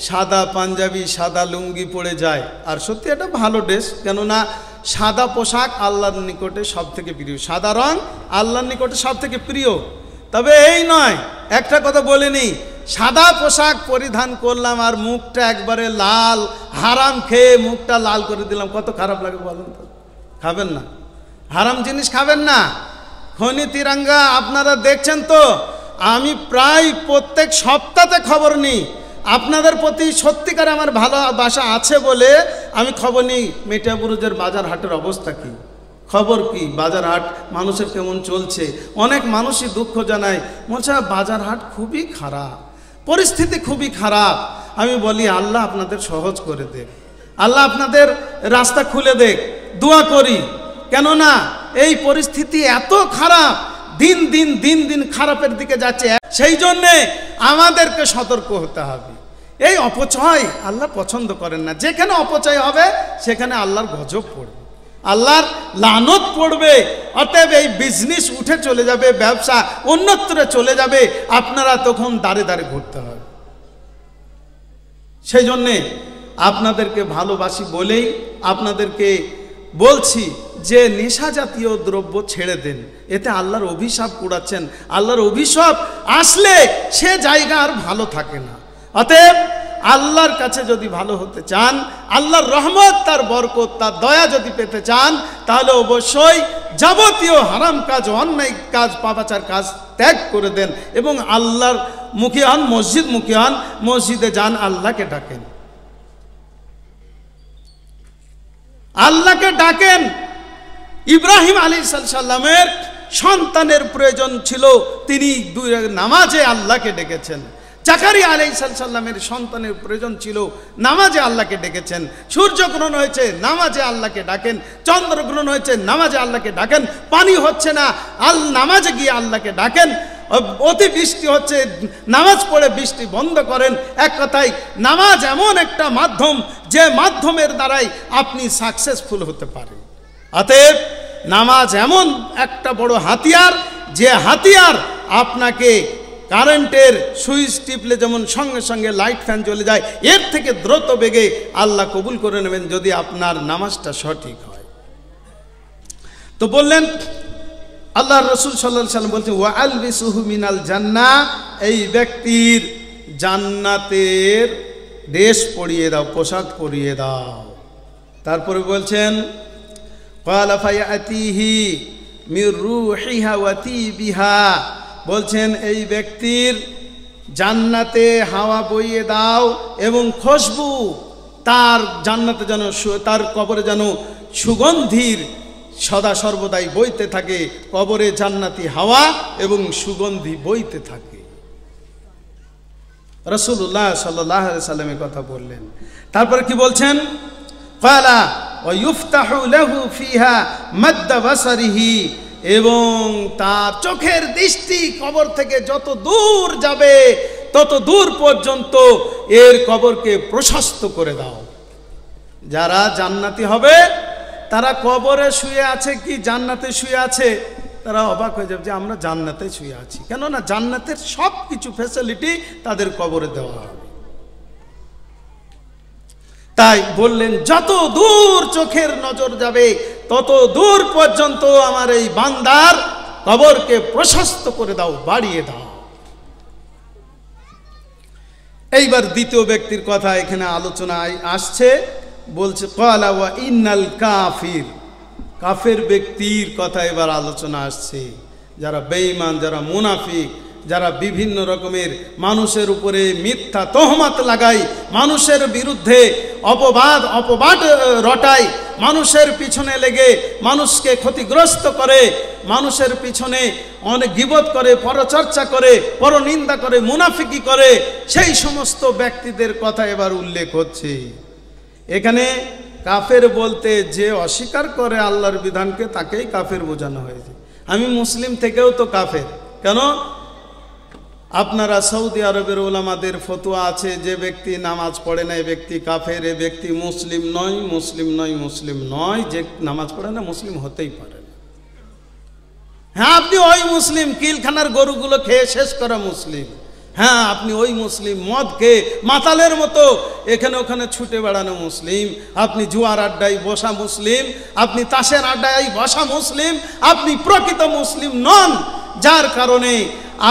সাদা পাঞ্জাবি সাদা লুঙ্গি পরে যায়। আর সত্যি এটা ভালো ড্রেস, কেননা সাদা পোশাক আল্লাহর নিকটে সব থেকে প্রিয়, সাদা রং আল্লাহর নিকটে সব থেকে প্রিয়। তবে এই নয়, একটা কথা বলে নিই, সাদা পোশাক পরিধান করলাম আর মুখটা একবারে লাল, হারাম খেয়ে মুখটা লাল করে দিলাম, কত খারাপ লাগে বলেন তো? খাবেন না, হারাম জিনিস খাবেন না। খনি তিরঙ্গা আপনারা দেখছেন তো, আমি প্রায় প্রত্যেক সপ্তাহে খবর নিই। আপনাদের প্রতি সত্যিকার আমার ভালোবাসা আছে বলে আমি খবর নিই মেটিয়া বুরুজের বাজার হাটের অবস্থা কী, খবর কি, বাজার হাট মানুষের কেমন চলছে। অনেক মানুষই দুঃখ জানায়, বলছে বাজার হাট খুবই খারাপ, পরিস্থিতি খুবই খারাপ। আমি বলি আল্লাহ আপনাদের সহজ করে দেখ, আল্লাহ আপনাদের রাস্তা খুলে দেখ, দোয়া করি। কেননা এই পরিস্থিতি এত খারাপ, দিন দিন দিন দিন খারাপের দিকে যাচ্ছে। সেই জন্যে আমাদেরকে সতর্ক হতে হবে। এই অপচয় আল্লাহ পছন্দ করেন না। যেখানে অপচয় হবে সেখানে আল্লাহর গজব পড়বে, আল্লাহর লানত পড়বে। অতএব এই বিজনেস উঠে চলে যাবে, ব্যবসা অন্যত্রে চলে যাবে, আপনারা তখন দাঁড়ে দাঁড়ে ঘুরতে হবে। সেই জন্যে আপনাদেরকে ভালোবাসি বলেই আপনাদেরকে বলছি যে নেশা জাতীয় দ্রব্য ছেড়ে দেন, এতে আল্লাহর অভিশাপ কুড়াচ্ছেন। আল্লাহর অভিশাপ আসলে সে জায়গা আর ভালো থাকে না। অতএব আল্লাহর কাছে যদি ভালো হতে চান, আল্লাহর রহমত, তার বরকত, তার দয়া যদি পেতে চান, তাহলে অবশ্যই যাবতীয় হারাম কাজ, অন্যায় কাজ, পাপাচার কাজ ত্যাগ করে দেন এবং আল্লাহর মুখী হন, মসজিদ মুখী হন, মসজিদে যান, আল্লাহকে ডাকেন, আল্লাহকে ডাকেন। ইব্রাহিম আলাইহিস সালামের সন্তানের প্রয়োজন ছিল, তিনি দুই নামাজে আল্লাহকে ডেকেছেন। জাকারিয়া আলাইহিস সালামের সন্তানের প্রয়োজন ছিল, নামাজে আল্লাহকে ডেকেছেন। সূর্যগ্রহণ হয়েছে, নামাজে আল্লাহকে ডাকেন। চন্দ্রগ্রহণ হয়েছে, নামাজে আল্লাহকে ডাকেন। পানি হচ্ছে না, নামাজে গিয়ে আল্লাহকে ডাকেন। অতি বৃষ্টি হচ্ছে, নামাজ পড়ে বৃষ্টি বন্ধ করেন। এক কথায় নামাজ এমন একটা মাধ্যম, যে মাধ্যমের দ্বারাই আপনি সাকসেসফুল হতে পারেন। অতএব নামাজ এমন একটা বড় হাতিয়ার, যে হাতিয়ার আপনাকে কারেন্টের সুইচ টিপলে যেমন সঙ্গে সঙ্গে লাইট ফ্যান চলে যায়, এর থেকে দ্রুত বেগে আল্লাহ কবুল করে নেবেন যদি আপনার নামাজটা সঠিক হয়। তো বললেন আল্লাহ রসুল সাল্লাল্লাহু আলাইহি ওয়াসাল্লাম বলছেন ওয়া আলবিসুহু মিনাল জান্নাহ, এই ব্যক্তির জান্নাতের ড্রেস পরিয়ে দাও, পোশাক পরিয়ে দাও। তারপরে বলছেন ক্বালা ফায়াতিহি মির রূহিহা ওয়া তিবিহা, বলছেন এই ব্যক্তির জান্নাতে হাওয়া বইয়ে দাও এবং খুশবু, তার জান্নাতে যেন, তার কবরে যেন সুগন্ধির সদা সর্বদাই বইতে থাকে, কবরে জান্নাতি হাওয়া এবং সুগন্ধি বইতে থাকে। রাসূলুল্লাহ সাল্লাল্লাহু আলাইহি সাল্লামের কথা বললেন। তারপরে কি বলছেন? ক্বালা ওয়া ইফতাহু লাহু ফিহা মাদ্দা বাসারিহি, এবং তার চোখের দৃষ্টি কবর থেকে যত দূর যাবে তত দূর পর্যন্ত এর কবরকে প্রশস্ত করে দাও। যারা জান্নাতি হবে তারা কবরে শুয়ে আছে কি জান্নাতে শুয়ে আছে, তারা অবাক হয়ে যাবে যে আমরা জান্নাতে শুয়ে আছি, কেননা জান্নাতের সব কিছু ফ্যাসিলিটি তাদের কবরে দেওয়া হবে। তাই বললেন যত দূর চোখের নজর যাবে তত দূর পর্যন্ত আমার এই বান্দার কবরকে প্রশস্ত করে দাও, বাড়িয়ে দাও। এইবার দ্বিতীয় ব্যক্তির কথা এখানে আলোচনায় আসছে, বলছে ক্বালা ওয়া ইন্নাল কাফির, কাফের ব্যক্তির কথা এবার আলোচনা আসছে। যারা বেঈমান, যারা মুনাফিক, যারা বিভিন্ন রকমের মানুষের উপরে মিথ্যা তহমত লাগায়, মানুষের বিরুদ্ধে অপবাদ রটায়, মানুষের পিছনে লেগে মানুষকে ক্ষতিগ্রস্ত করে, মানুষের পিছনে অনেক গীবত করে, পরচর্চা করে, পরনিন্দা করে, মুনাফিকি করে, সেই সমস্ত ব্যক্তিদের কথা এবার উল্লেখ হচ্ছে এখানে। কাফের বলতে যে অস্বীকার করে আল্লাহর বিধানকে তাকেই কাফের বোঝানো হয়েছে। আমি মুসলিম থেকেও তো কাফের। কেন? আপনারা সৌদি আরবের ওলামাদের ফতোয়া আছে, যে ব্যক্তি নামাজ পড়ে না এ ব্যক্তি কাফের, এ ব্যক্তি মুসলিম নয়, মুসলিম নয়, মুসলিম নয়। যে নামাজ পড়ে না মুসলিম হতেই পারে না। হ্যাঁ, আপনি ওই মুসলিম, কিলখানার গরুগুলো খেয়ে শেষ করা মুসলিম। হ্যাঁ, আপনি ওই মুসলিম, মদ খেয়ে মাতালের মতো এখানে ওখানে ছুটে বেড়ানো মুসলিম। আপনি জুয়ার আড্ডায় বসা মুসলিম, আপনি তাসের আড্ডায় বসা মুসলিম। আপনি প্রকৃত মুসলিম নন, যার কারণে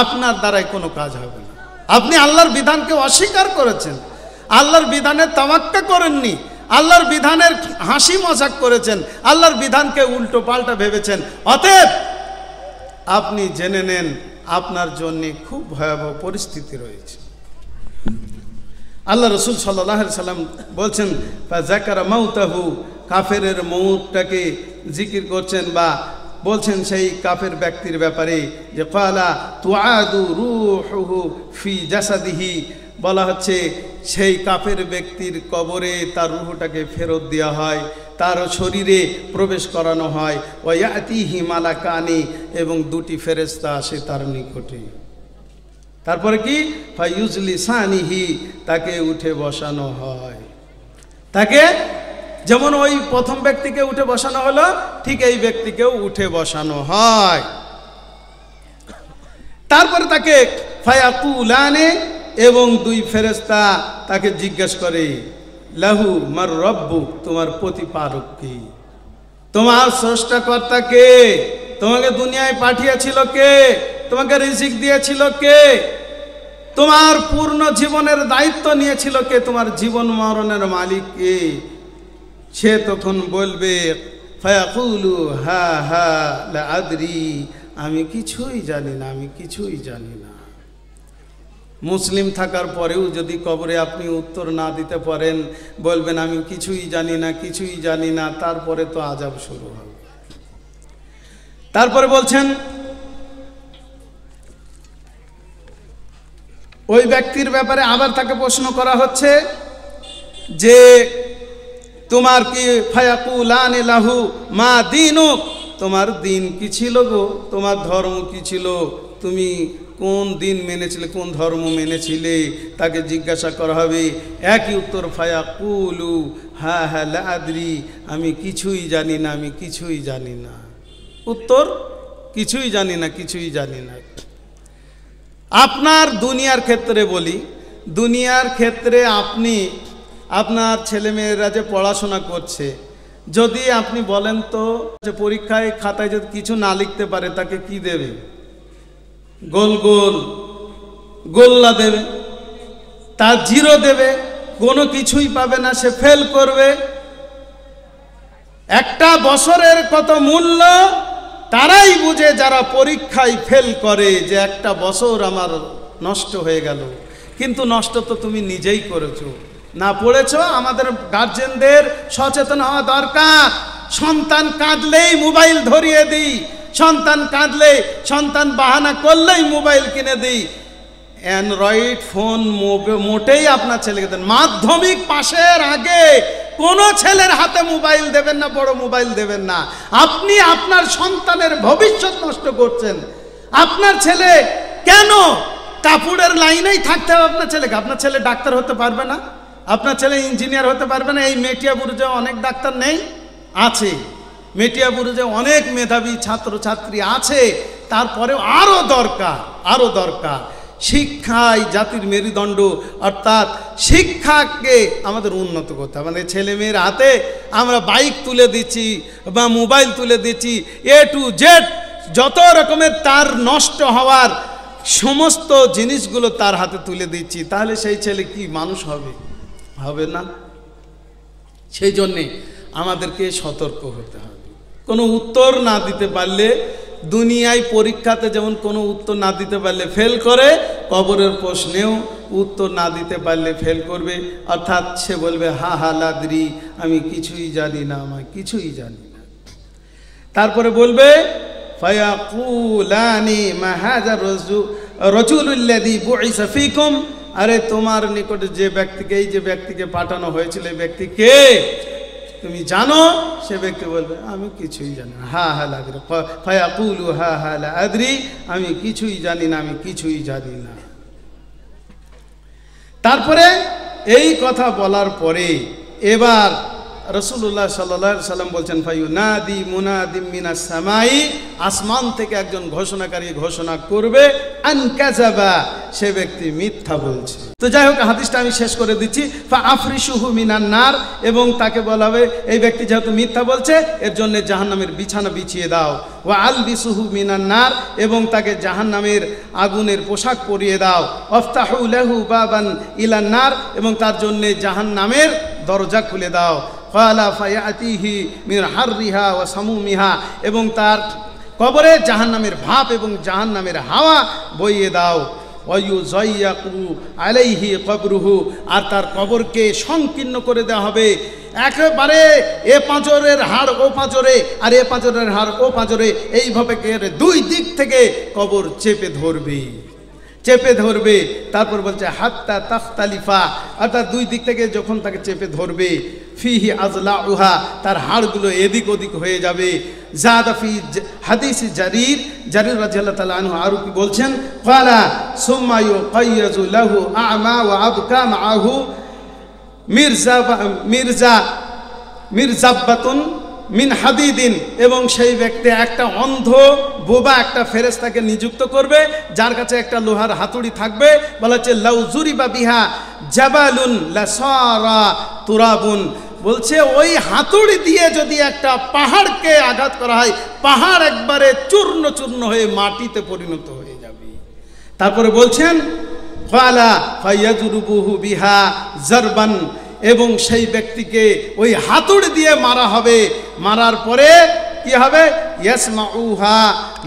আপনার দ্বারাই কোনো কাজ হবে না। আপনি আল্লাহর বিধানকে অস্বীকার করেছেন, আল্লাহর বিধানের তাওয়াক্কা করেননি, আল্লাহর বিধানের হাসি মজাক করেছেন, আল্লাহর বিধানকে উল্টো পাল্টা ভেবেছেন। অতএব আপনি জেনে নেন আপনার জন্য খুব ভয়াবহ পরিস্থিতি রয়েছে। আল্লাহ রসুল সাল্লাল্লাহু আলাইহি সাল্লাম বলছেন ফাযাকারা মাউতাহু, কাফেরের মউতটাকে জিকির করছেন বা বলছেন সেই কাফের ব্যক্তির ব্যাপারে, যে ক্বালা তুআদু রূহুহু ফি জাসাদিহি, বলা হচ্ছে সেই কাফের ব্যক্তির কবরে তার রূহটাকে ফেরত দেওয়া হয়, তার শরীরে প্রবেশ করানো হয়। ওয়া ইয়াতিহি মালাকানি, এবং দুটি ফেরেশতা আসে তার নিকটে। তারপরে কি? ফায়ুজলিসানিহি, তাকে উঠে বসানো হয়। তাকে যেমন ওই প্রথম ব্যক্তিকে উঠে বসানো হলো, ঠিক এই ব্যক্তিকেও উঠে বসানো হয়। তারপরে তাকে ফায়াকুলানে, এবং দুই ফেরেশতা তাকে জিজ্ঞেস করে, লাহু মার রব্বু, তোমার প্রতিপালক কি, তোমার স্রষ্টাকর্তা কে, তোমাকে দুনিয়ায় পাঠিয়েছিল কে, তোমাকে রিজিক দিয়েছিল কে, তোমার পূর্ণ জীবনের দায়িত্ব নিয়েছিল কে, তোমার জীবন মরণের মালিক কে? সে তখন বলবে ফায়াকুলু হা হা লা আদরি, আমি কিছুই জানি না, আমি কিছুই জানি না। মুসলিম থাকার পরেও যদি কবরে আপনি উত্তর না দিতে পারেন, বলবেন আমি কিছুই জানি না, কিছুই জানি না, তারপরে তো আযাব শুরু হবে। তারপরে বলছেন ওই ব্যক্তির ব্যাপারে আবার তাকে প্রশ্ন করা হচ্ছে যে তোমার কি, ফায়াকুলানে লাহু মা দীনুক, তোমার দিন কি ছিল গো, তোমার ধর্ম কি ছিল, তুমি কোন দিন মেনেছিলে, কোন ধর্ম মেনেছিলে, তাকে জিজ্ঞাসা করা হবে। একই উত্তর, ফায়াকুলু হা হা লা আদরি, আমি কিছুই জানি না, আমি কিছুই জানি না। উত্তর কিছুই জানি না, কিছুই জানি না। আপনার দুনিয়ার ক্ষেত্রে বলি, দুনিয়ার ক্ষেত্রে আপনি আপনার ছেলেমেয়েরা যে পড়াশোনা করছে, যদি আপনি বলেন তো যে পরীক্ষায় খাতায় যদি কিছু না লিখতে পারে তাকে কি দেবে? গোল গোল গোল্লা দেবে, তার জিরো দেবে, কোনো কিছুই পাবে না, সে ফেল করবে। একটা বছরের কত মূল্য তারাই বুঝে যারা পরীক্ষায় ফেল করে, যে একটা বছর আমার নষ্ট হয়ে গেল। কিন্তু নষ্ট তো তুমি নিজেই করেছো, না পড়েছো। আমাদের গার্জেনদের সচেতন হওয়া দরকার। সন্তান কাঁদলেই মোবাইল ধরিয়ে দিই, সন্তান কাঁদলে, সন্তান বাহানা করলেই মোবাইল কিনে দিই। অ্যান্ড্রয়েড ফোন মোটেই আপনার ছেলেকে দেন। মাধ্যমিক পাশের আগে কোনো ছেলের হাতে মোবাইল দেবেন না, বড় মোবাইল দেবেন না। আপনি আপনার সন্তানের ভবিষ্যৎ নষ্ট করছেন। আপনার ছেলে কেন কাপড়ের লাইনেই থাকতে হবে আপনার ছেলেকে? আপনার ছেলে ডাক্তার হতে পারবে না, আপনার ছেলে ইঞ্জিনিয়ার হতে পারবে না? এই মেটিয়াপুরে অনেক ডাক্তার নেই? আছে। মেটিয়াপুরে অনেক মেধাবী ছাত্রছাত্রী আছে, তারপরেও আরও দরকার। শিক্ষাই জাতির মেরুদণ্ড, অর্থাৎ শিক্ষাকে আমাদের উন্নত করতে হবে। আমাদের ছেলে মেয়ের হাতে আমরা বাইক তুলে দিচ্ছি বা মোবাইল তুলে দিচ্ছি, A to Z যত রকমের তার নষ্ট হওয়ার সমস্ত জিনিসগুলো তার হাতে তুলে দিচ্ছি, তাহলে সেই ছেলে কি মানুষ হবে না? সেই জন্যে আমাদেরকে সতর্ক হতে হবে। কোনো উত্তর না দিতে পারলে, দুনিয়ায় পরীক্ষাতে যেমন কোনো উত্তর না দিতে পারলে ফেল করে, কবরের প্রশ্নেও উত্তর না দিতে পারলে ফেল করবে। অর্থাৎ সে বলবে হা হা লাদ্রি, আমি কিছুই জানি না, আমি কিছুই জানি না। তারপরে বলবে ফায়াকুলানি মা হাযা রাজুলুল্লাযী বুইসা ফীকুম, আরে তোমার নিকটে যে ব্যক্তিকে, এই যে ব্যক্তিকে পাঠানো হয়েছিল, এই ব্যক্তি কে তুমি জানো? সে ব্যক্তি বলবে আমি কিছুই জানি না। হা হা লাদ্রি, ফায়াকুলু হা হা লা আদ্রি, আমি কিছুই জানি না, আমি কিছুই জানি না। তারপরে এই কথা বলার পরে এবার রাসূলুল্লাহ সাল্লাল্লাহু আলাইহি সাল্লাম বলছেন ফায়ুনাদি মুনাদিম মিনাস সামাই, আসমান থেকে একজন ঘোষণাকারী ঘোষণা করবে আন কাযাবা, সে ব্যক্তি মিথ্যা বলছে। তো যাই হোক, হাদিসটা আমি শেষ করে দিচ্ছি। ফা আফরিশুহু মিনান নার, এবং তাকে বলা হবে এই ব্যক্তি যেহেতু মিথ্যা বলছে, এর জন্য জাহান্নামের বিছানা বিছিয়ে দাও। ওয়া আলবিসুহু মিনান নার, এবং তাকে জাহান্নামের আগুনের পোশাক পরিয়ে দাও। ওয়াফতাহু লাহু বাবান ইলান নার, এবং তার জন্য জাহান্নামের দরজা খুলে দাও। ফালা ফায়াতিহি মিন হাররিহা ওয়া সামুমিহা, এবং তার কবরে জাহান্নামের ভাপ এবং জাহান্নামের হাওয়া বইয়ে দাও। ওয়ায়ুযায়্যাকু আলাইহি কবরুহু, আর তার কবরকে সংকীর্ণ করে দেওয়া হবে। একেবারে এ পাঁজরের হাড় ও পাঁজরে, আর এ পাঁজরের হাড় ও পাঁজরে, এইভাবে দুই দিক থেকে কবর চেপে ধরবে। তারপর বলছে হাত্তা তাখতালিফা, অর্থাৎ দুই দিক থেকে যখন তাকে চেপে ধরবে, ফিহি আজলাউহা, তার হাড়গুলো এদিক ওদিক হয়ে যাবে। জাদা ফি হাদিস জারির রাদিয়াল্লাহু তাআলা আনহু আরো কি বলছেন, ক্বালা সুম্মা ইউকাইয়াজু লাহু আ'মা ওয়া আবকা মাআহু মিরজাব্বাতুন মিন হাদিদিন, এবং সেই ব্যক্তি একটা অন্ধ বোবা একটা ফেরেশতাকে নিযুক্ত করবে, যার কাছে একটা লোহার হাতুড়ি থাকবে। বলা হচ্ছে লাউ জুরিবা বিহা জাবালুন লাসারা তুরাবুন, বলছে ওই হাতুড়ি দিয়ে যদি একটা পাহাড়কে আঘাত করা হয়, পাহাড় একবারে চূর্ণ চূর্ণ হয়ে মাটিতে পরিণত হয়ে যাবে। তারপরে বলছেন ফালা ফায়াজরুবুহু বিহা জারবান, এবং সেই ব্যক্তিকে ওই হাতুড়ি দিয়ে মারা হবে। মারার পরে কি হবে? ইয়াসমাউহা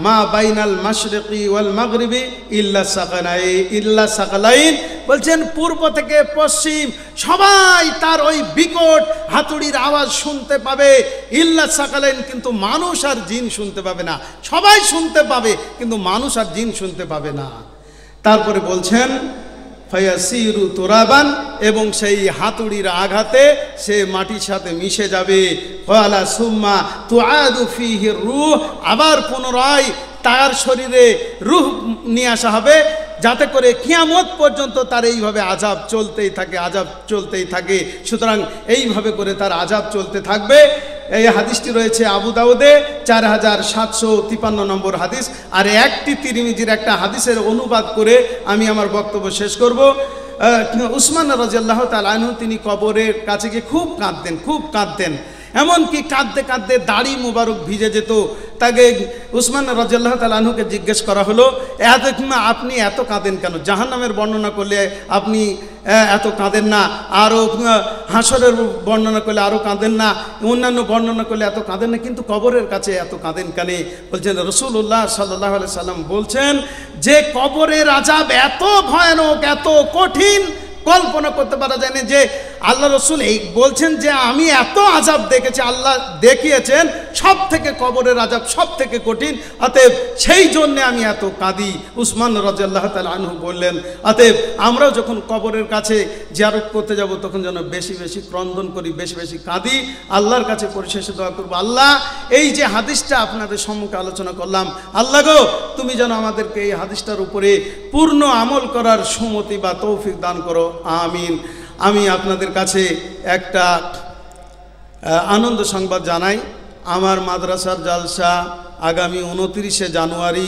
মা বাইনাল মাশরিকি ওয়াল মাগরিবি ইল্লা সাকালাইন, বলছেন পূর্ব থেকে পশ্চিম সবাই তার ওই বিকট হাতুড়ির আওয়াজ শুনতে পাবে। ইল্লা সাকালাইন, কিন্তু মানুষ আর জিন শুনতে পাবে না। সবাই শুনতে পাবে, কিন্তু মানুষ আর জিন শুনতে পাবে না। তারপরে বলছেন ফায়াসিরু তুরাবান, এবং সেই হাতুড়ির আঘাতে সে মাটির সাথে মিশে যাবে। ফালা সুম্মা তুআদু ফিহি রূহ, আবার পুনরায় তার শরীরে রূহ নিয়ে আসা হবে, যাতে করে কিয়ামত পর্যন্ত তার এইভাবে আযাব চলতেই থাকে। সুতরাং এইভাবে করে তার আযাব চলতে থাকবে। এই হাদিসটি রয়েছে আবু দাউদে 4753 নম্বর হাদিস। আর একটি তিরমিজির একটা হাদিসের অনুবাদ করে আমি আমার বক্তব্য শেষ করব। উসমান রাদিয়াল্লাহু তাআলা আনহু তিনি কবরের কাছে গিয়ে খুব কাঁদতেন। এমনকি কাঁদতে কাঁদতে দাড়ি মুবারক ভিজে যেত। তাকে উসমান রাদিয়াল্লাহু তাআলা আনহুকে জিজ্ঞেস করা হলো, আপনি এত কাঁদেন কেন? জাহান্নামের বর্ণনা করলে আপনি এত কাঁদেন না, আরও হাসরের বর্ণনা করলে আরও কাঁদেন না, অন্যান্য বর্ণনা করলে এত কাঁদেন না, কিন্তু কবরের কাছে এত কাঁদেন কেন? বলছেন রাসূলুল্লাহ সাল্লাল্লাহু আলাইহি সাল্লাম বলছেন যে কবরের আযাব এত ভয়ানক, এত কঠিন, কল্পনা করতে পারা যায় না। যে আল্লাহ রসুল এই বলছেন যে আমি এত আযাব দেখেছি, আল্লাহ দেখিয়েছেন সব থেকে কবরের আযাব সব থেকে কঠিন, অতএব সেই জন্যে আমি এত কাঁদি। উসমান রাদিয়াল্লাহু তাআলা আনহু বললেন, অতএব আমরাও যখন কবরের কাছে জিয়ারত করতে যাব তখন যেন বেশি বেশি ক্রন্দন করি, বেশি বেশি কাঁদি, আল্লাহর কাছে পরিশেষে দোয়া করবো, আল্লাহ এই যে হাদিসটা আপনাদের সম্মুখে আলোচনা করলাম, আল্লাহ গো তুমি যেন আমাদেরকে এই হাদিসটার উপরে পূর্ণ আমল করার সুমতি বা তৌফিক দান করো, আমিন। আমি আপনাদের কাছে একটা আনন্দ সংবাদ জানাই। আমার মাদ্রাসার জালসা আগামী 29শে জানুয়ারি,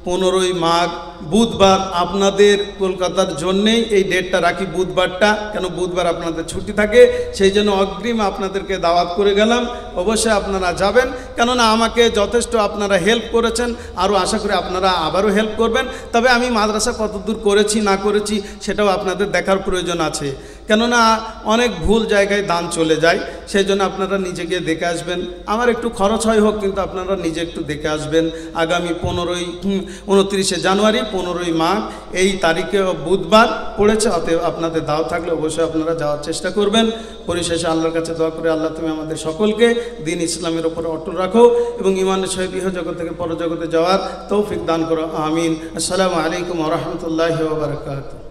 15ই মাঘ বুধবার, আপনাদের কলকাতার জন্যেই এই ডেটটা রাখি, বুধবারটা, কেন বুধবার আপনাদের ছুটি থাকে, সেই জন্য অগ্রিম আপনাদেরকে দাওয়াত করে গেলাম। অবশ্যই আপনারা যাবেন, কেননা আমাকে যথেষ্ট আপনারা হেল্প করেছেন, আরও আশা করি আপনারা আবারও হেল্প করবেন। তবে আমি মাদ্রাসা কতদূর করেছি না করেছি সেটাও আপনাদের দেখার প্রয়োজন আছে, কেননা অনেক ভুল জায়গায় দান চলে যায়, সেই জন্য আপনারা নিজে গিয়ে দেখে আসবেন। আমার একটু খরচ হয় হোক, কিন্তু আপনারা নিজে একটু দেখে আসবেন। আগামী 29শে জানুয়ারি, 15ই মাঘ এই তারিখে বুধবার পড়েছে, অতএব আপনাদের দাও থাকলে অবশ্যই আপনারা যাওয়ার চেষ্টা করবেন। পরিশেষে আল্লাহর কাছে দোয়া করে, আল্লাহ তুমি আমাদের সকলকে দ্বীন ইসলামের উপরে অটল রাখো এবং ঈমানের সহিত ইহজগৎ থেকে পরজগতে যাওয়ার তৌফিক দান করো, আমিন। আসসালামু আলাইকুম ওয়া রাহমাতুল্লাহি ওয়া বারাকাতুহু।